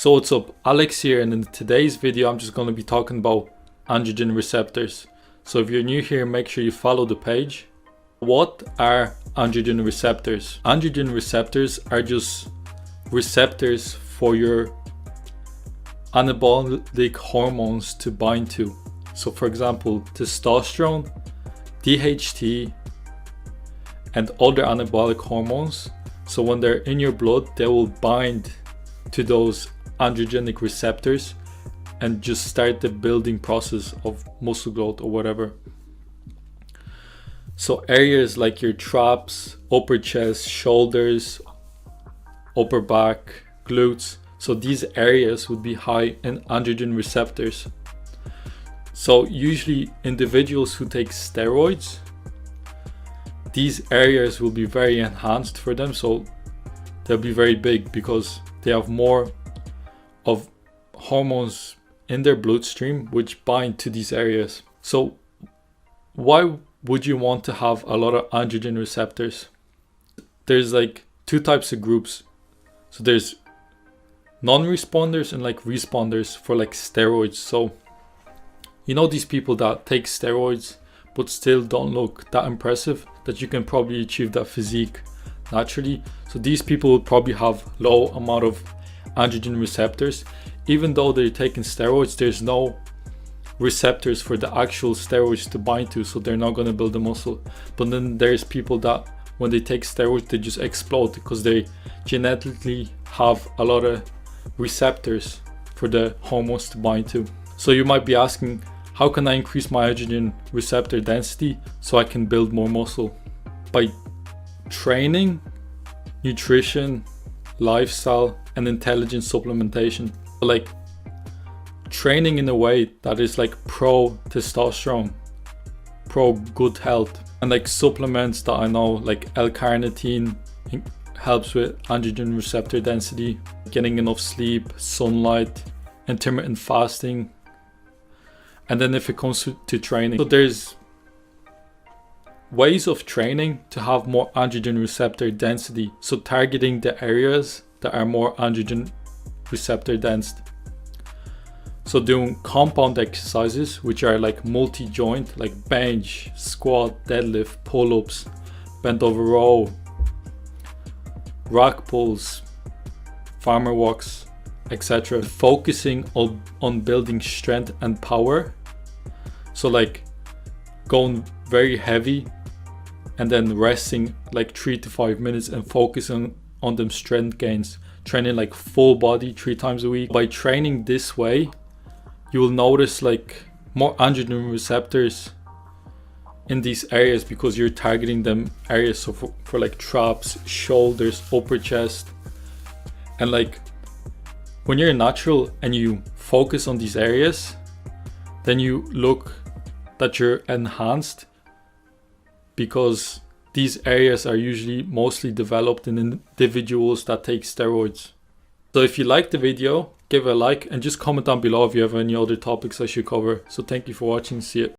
So what's up, Alex here, and in today's video I'm just going to be talking about androgen receptors. So if you're new here, make sure you follow the page. What are androgen receptors? Androgen receptors are just receptors for your anabolic hormones to bind to. So for example, testosterone, DHT, and other anabolic hormones. So when they're in your blood, they will bind to those androgenic receptors and just start the building process of muscle growth or whatever. So areas like your traps, upper chest, shoulders, upper back, glutes, so these areas would be high in androgen receptors. So usually individuals who take steroids, these areas will be very enhanced for them, so they'll be very big because they have more of hormones in their bloodstream which bind to these areas. So why would you want to have a lot of androgen receptors? There's like two types of groups. So there's non-responders and like responders for like steroids. So you know, these people that take steroids but still don't look that impressive, that you can probably achieve that physique naturally. So these people will probably have low amount of androgen receptors. Even though they're taking steroids, there's no receptors for the actual steroids to bind to, so they're not going to build the muscle. But then there's people that when they take steroids, they just explode because they genetically have a lot of receptors for the hormones to bind to. So you might be asking, how can I increase my androgen receptor density so I can build more muscle? By training, nutrition, lifestyle, and intelligent supplementation. Like training in a way that is like pro testosterone, pro good health, and like supplements that I know like L-carnitine helps with androgen receptor density, getting enough sleep, sunlight, intermittent fasting. And then if it comes to training, so there's ways of training to have more androgen receptor density. So targeting the areas that are more androgen receptor dense. So doing compound exercises, which are like multi-joint, like bench, squat, deadlift, pull-ups, bent over row, rack pulls, farmer walks, etc. Focusing on building strength and power. So like going very heavy and then resting like 3 to 5 minutes and focusing on them strength gains, training like full body 3 times a week. By training this way, you will notice like more androgen receptors in these areas because you're targeting them areas. So for like traps, shoulders, upper chest, and like when you're natural and you focus on these areas, then you look that you're enhanced because these areas are usually mostly developed in individuals that take steroids. So if you liked the video, give it a like and just comment down below if you have any other topics I should cover. So thank you for watching. See you.